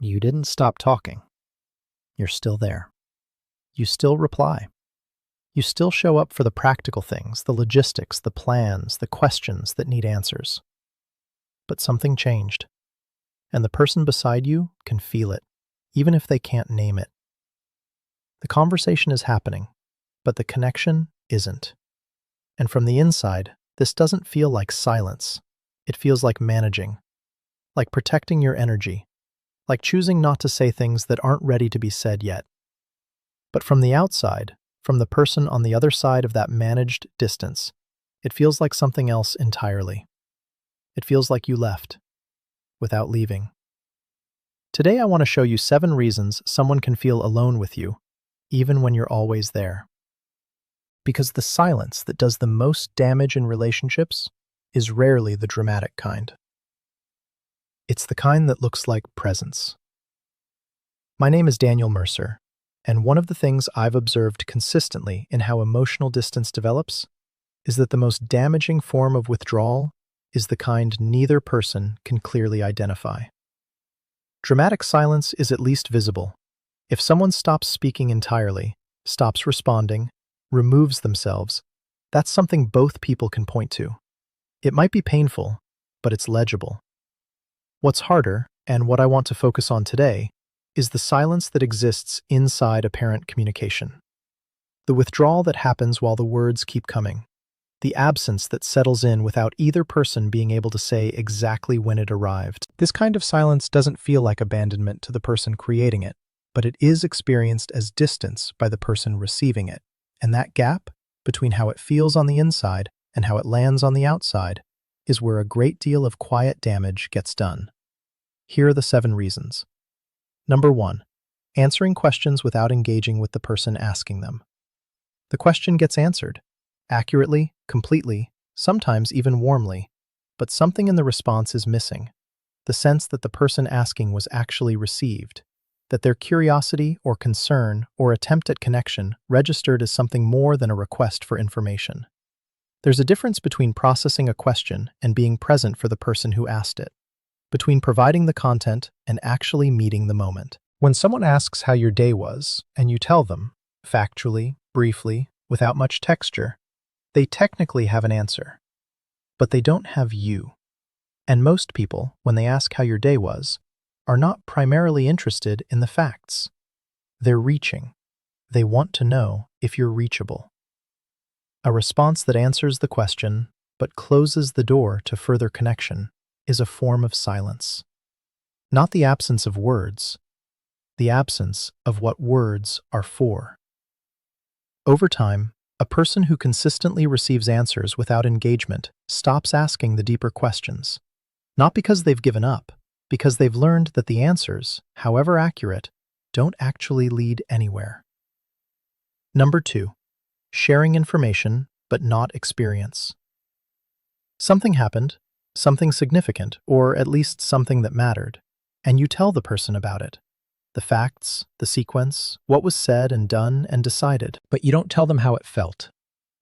You didn't stop talking. You're still there. You still reply. You still show up for the practical things, the logistics, the plans, the questions that need answers. But something changed, and the person beside you can feel it, even if they can't name it. The conversation is happening, but the connection isn't. And from the inside, this doesn't feel like silence. It feels like managing, like protecting your energy, like choosing not to say things that aren't ready to be said yet. But from the outside, from the person on the other side of that managed distance, it feels like something else entirely. It feels like you left, without leaving. Today I want to show you 7 reasons someone can feel alone with you, even when you're always there. Because the silence that does the most damage in relationships is rarely the dramatic kind. It's the kind that looks like presence. My name is Daniel Mercer, and one of the things I've observed consistently in how emotional distance develops is that the most damaging form of withdrawal is the kind neither person can clearly identify. Dramatic silence is at least visible. If someone stops speaking entirely, stops responding, removes themselves, that's something both people can point to. It might be painful, but it's legible. What's harder, and what I want to focus on today, is the silence that exists inside apparent communication. The withdrawal that happens while the words keep coming. The absence that settles in without either person being able to say exactly when it arrived. This kind of silence doesn't feel like abandonment to the person creating it, but it is experienced as distance by the person receiving it. And that gap between how it feels on the inside and how it lands on the outside is where a great deal of quiet damage gets done. Here are the 7 reasons. Number 1, answering questions without engaging with the person asking them. The question gets answered, accurately, completely, sometimes even warmly, but something in the response is missing. The sense that the person asking was actually received, that their curiosity or concern or attempt at connection registered as something more than a request for information. There's a difference between processing a question and being present for the person who asked it, between providing the content and actually meeting the moment. When someone asks how your day was, and you tell them, factually, briefly, without much texture, they technically have an answer, but they don't have you. And most people, when they ask how your day was, are not primarily interested in the facts. They're reaching. They want to know if you're reachable. A response that answers the question, but closes the door to further connection, is a form of silence. Not the absence of words, the absence of what words are for. Over time, a person who consistently receives answers without engagement stops asking the deeper questions, not because they've given up, because they've learned that the answers, however accurate, don't actually lead anywhere. Number 2, sharing information but not experience. Something happened, something significant, or at least something that mattered, and you tell the person about it. The facts, the sequence, what was said and done and decided, but you don't tell them how it felt,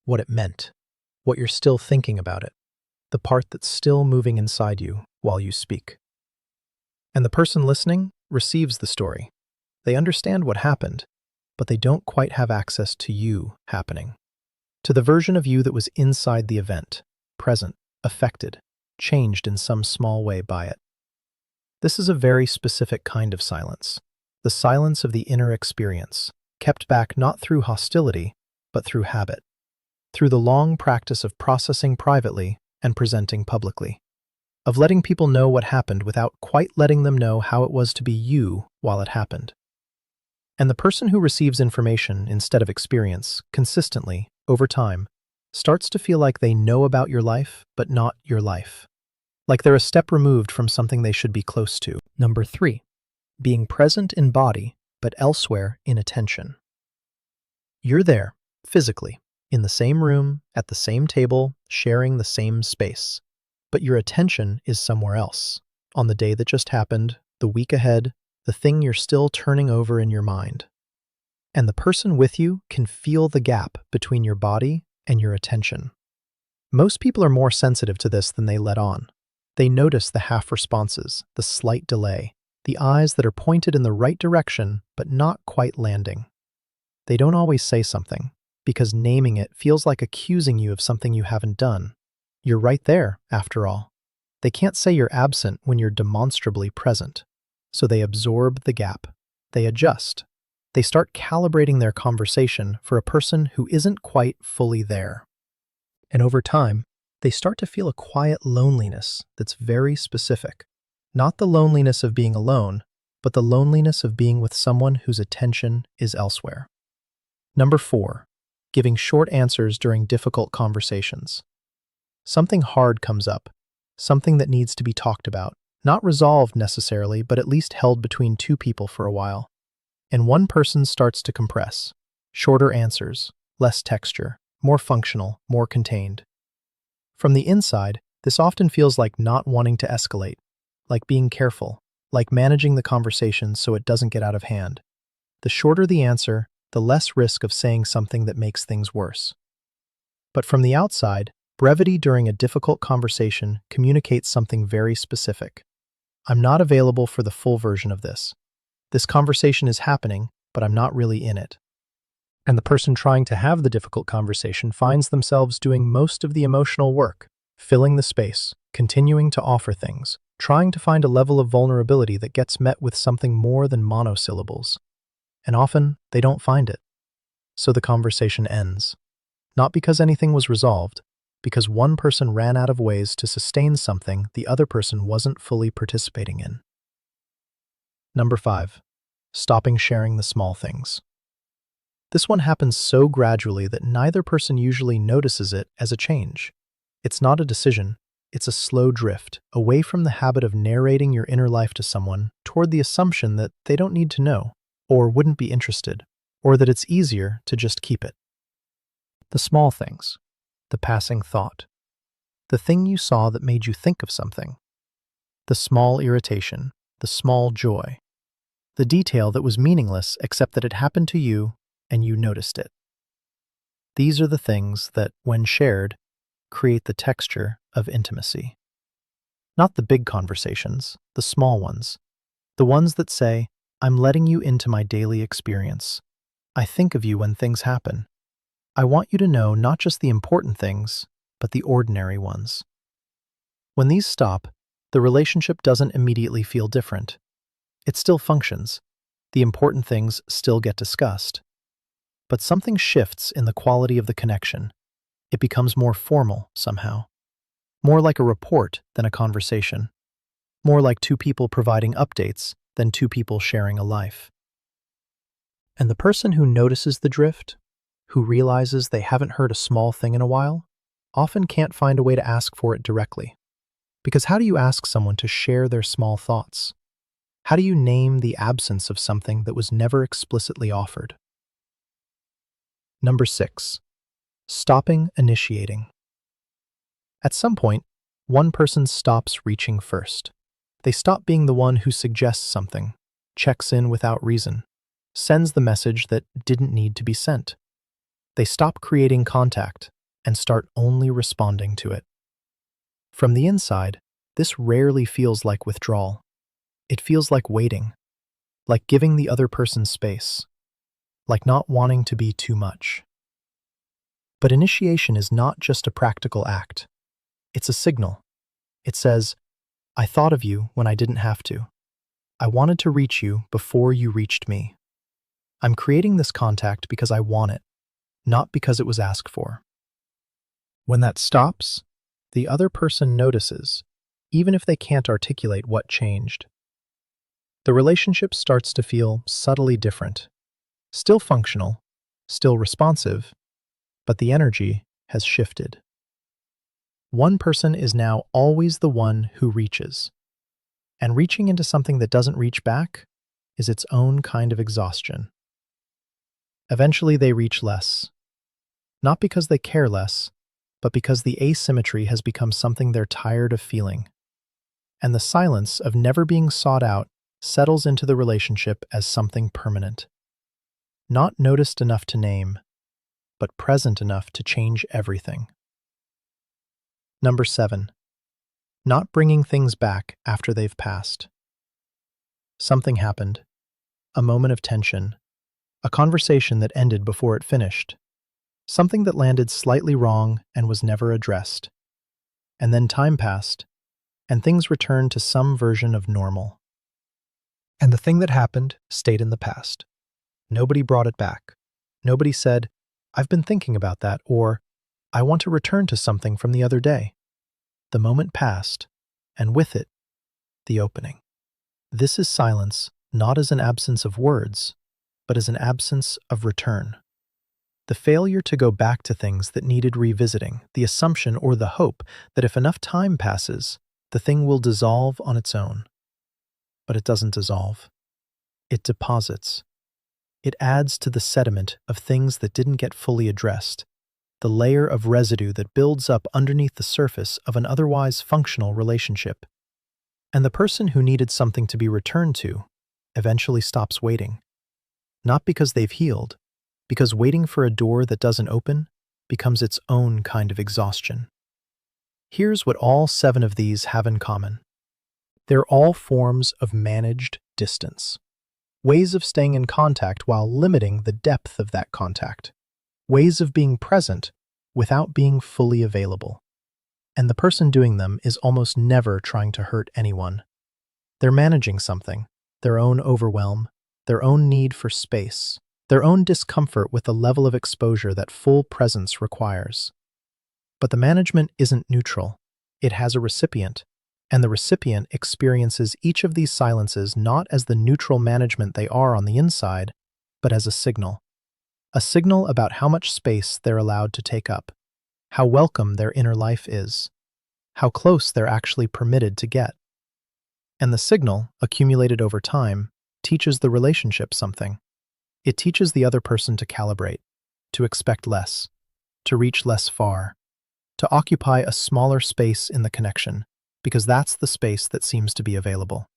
what it meant, what you're still thinking about it, the part that's still moving inside you while you speak. And the person listening receives the story. They understand what happened, but they don't quite have access to you happening, to the version of you that was inside the event, present, affected, changed in some small way by it. This is a very specific kind of silence, the silence of the inner experience, kept back not through hostility, but through habit, through the long practice of processing privately and presenting publicly, of letting people know what happened without quite letting them know how it was to be you while it happened. And the person who receives information instead of experience, consistently, over time, starts to feel like they know about your life, but not your life. Like they're a step removed from something they should be close to. Number 3, being present in body, but elsewhere in attention. You're there, physically, in the same room, at the same table, sharing the same space. But your attention is somewhere else, on the day that just happened, the week ahead, the thing you're still turning over in your mind. And the person with you can feel the gap between your body and your attention. Most people are more sensitive to this than they let on. They notice the half responses, the slight delay, the eyes that are pointed in the right direction but not quite landing. They don't always say something, because naming it feels like accusing you of something you haven't done. You're right there, after all. They can't say you're absent when you're demonstrably present. So they absorb the gap. They adjust. They start calibrating their conversation for a person who isn't quite fully there. And over time, they start to feel a quiet loneliness that's very specific. Not the loneliness of being alone, but the loneliness of being with someone whose attention is elsewhere. Number 4, giving short answers during difficult conversations. Something hard comes up, something that needs to be talked about, not resolved necessarily, but at least held between two people for a while. And one person starts to compress. Shorter answers, less texture, more functional, more contained. From the inside, this often feels like not wanting to escalate, like being careful, like managing the conversation so it doesn't get out of hand. The shorter the answer, the less risk of saying something that makes things worse. But from the outside, brevity during a difficult conversation communicates something very specific. I'm not available for the full version of this. This conversation is happening, but I'm not really in it. And the person trying to have the difficult conversation finds themselves doing most of the emotional work, filling the space, continuing to offer things, trying to find a level of vulnerability that gets met with something more than monosyllables. And often, they don't find it. So the conversation ends. Not because anything was resolved, because one person ran out of ways to sustain something the other person wasn't fully participating in. Number 5, stopping sharing the small things. This one happens so gradually that neither person usually notices it as a change. It's not a decision, it's a slow drift away from the habit of narrating your inner life to someone toward the assumption that they don't need to know, or wouldn't be interested, or that it's easier to just keep it. The small things, the passing thought, the thing you saw that made you think of something, the small irritation, the small joy, the detail that was meaningless except that it happened to you and you noticed it. These are the things that, when shared, create the texture of intimacy. Not the big conversations, the small ones, the ones that say, I'm letting you into my daily experience. I think of you when things happen. I want you to know not just the important things, but the ordinary ones. When these stop, the relationship doesn't immediately feel different. It still functions. The important things still get discussed. But something shifts in the quality of the connection. It becomes more formal somehow. More like a report than a conversation. More like two people providing updates than two people sharing a life. And the person who notices the drift, who realizes they haven't heard a small thing in a while, often can't find a way to ask for it directly. Because how do you ask someone to share their small thoughts? How do you name the absence of something that was never explicitly offered? Number 6, stopping initiating. At some point, one person stops reaching first. They stop being the one who suggests something, checks in without reason, sends the message that didn't need to be sent. They stop creating contact and start only responding to it. From the inside, this rarely feels like withdrawal. It feels like waiting, like giving the other person space, like not wanting to be too much. But initiation is not just a practical act. It's a signal. It says, I thought of you when I didn't have to. I wanted to reach you before you reached me. I'm creating this contact because I want it, not because it was asked for. When that stops, the other person notices, even if they can't articulate what changed. The relationship starts to feel subtly different, still functional, still responsive, but the energy has shifted. One person is now always the one who reaches, and reaching into something that doesn't reach back is its own kind of exhaustion. Eventually they reach less, not because they care less, but because the asymmetry has become something they're tired of feeling, and the silence of never being sought out settles into the relationship as something permanent. Not noticed enough to name, but present enough to change everything. Number 7, not bringing things back after they've passed. Something happened. A moment of tension. A conversation that ended before it finished. Something that landed slightly wrong and was never addressed. And then time passed, and things returned to some version of normal. And the thing that happened stayed in the past. Nobody brought it back. Nobody said, "I've been thinking about that," or "I want to return to something from the other day." The moment passed, and with it, the opening. This is silence, not as an absence of words, but as an absence of return. The failure to go back to things that needed revisiting, the assumption or the hope that if enough time passes, the thing will dissolve on its own. But it doesn't dissolve. It deposits. It adds to the sediment of things that didn't get fully addressed, the layer of residue that builds up underneath the surface of an otherwise functional relationship. And the person who needed something to be returned to eventually stops waiting. Not because they've healed, because waiting for a door that doesn't open becomes its own kind of exhaustion. Here's what all 7 of these have in common. They're all forms of managed distance. Ways of staying in contact while limiting the depth of that contact. Ways of being present without being fully available. And the person doing them is almost never trying to hurt anyone. They're managing something, their own overwhelm, their own need for space, their own discomfort with the level of exposure that full presence requires. But the management isn't neutral. It has a recipient, and the recipient experiences each of these silences not as the neutral management they are on the inside, but as a signal. A signal about how much space they're allowed to take up, how welcome their inner life is, how close they're actually permitted to get. And the signal, accumulated over time, teaches the relationship something. It teaches the other person to calibrate, to expect less, to reach less far, to occupy a smaller space in the connection, because that's the space that seems to be available.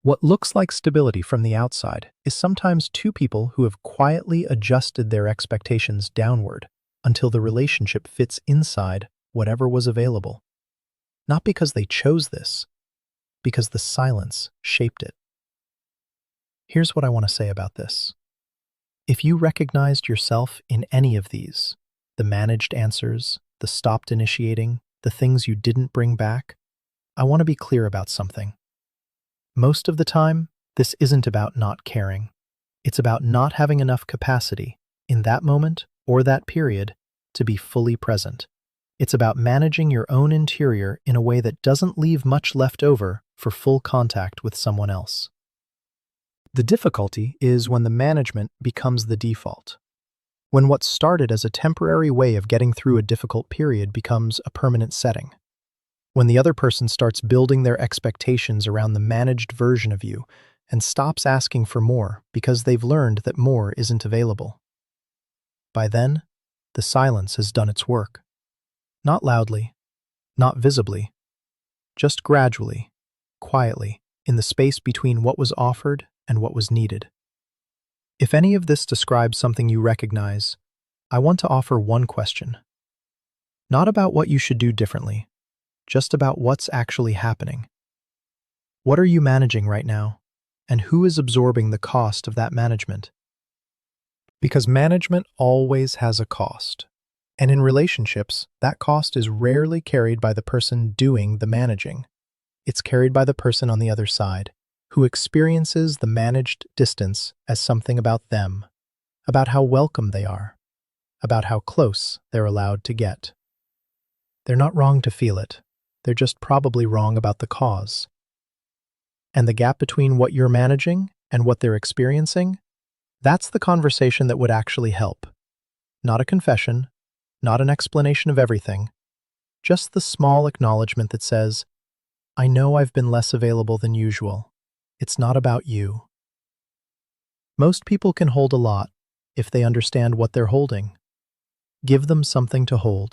What looks like stability from the outside is sometimes 2 people who have quietly adjusted their expectations downward until the relationship fits inside whatever was available. Not because they chose this, because the silence shaped it. Here's what I want to say about this. If you recognized yourself in any of these, the managed answers, the stopped initiating, the things you didn't bring back, I want to be clear about something. Most of the time, this isn't about not caring. It's about not having enough capacity, in that moment or that period, to be fully present. It's about managing your own interior in a way that doesn't leave much left over for full contact with someone else. The difficulty is when the management becomes the default. When what started as a temporary way of getting through a difficult period becomes a permanent setting. When the other person starts building their expectations around the managed version of you and stops asking for more because they've learned that more isn't available. By then, the silence has done its work. Not loudly, not visibly, just gradually, quietly, in the space between what was offered and what was needed. If any of this describes something you recognize, I want to offer one question. Not about what you should do differently, just about what's actually happening. What are you managing right now, and who is absorbing the cost of that management? Because management always has a cost, and in relationships, that cost is rarely carried by the person doing the managing. It's carried by the person on the other side, who experiences the managed distance as something about them, about how welcome they are, about how close they're allowed to get. They're not wrong to feel it. They're just probably wrong about the cause. And the gap between what you're managing and what they're experiencing, that's the conversation that would actually help. Not a confession, not an explanation of everything, just the small acknowledgement that says, I know I've been less available than usual. It's not about you. Most people can hold a lot if they understand what they're holding. Give them something to hold.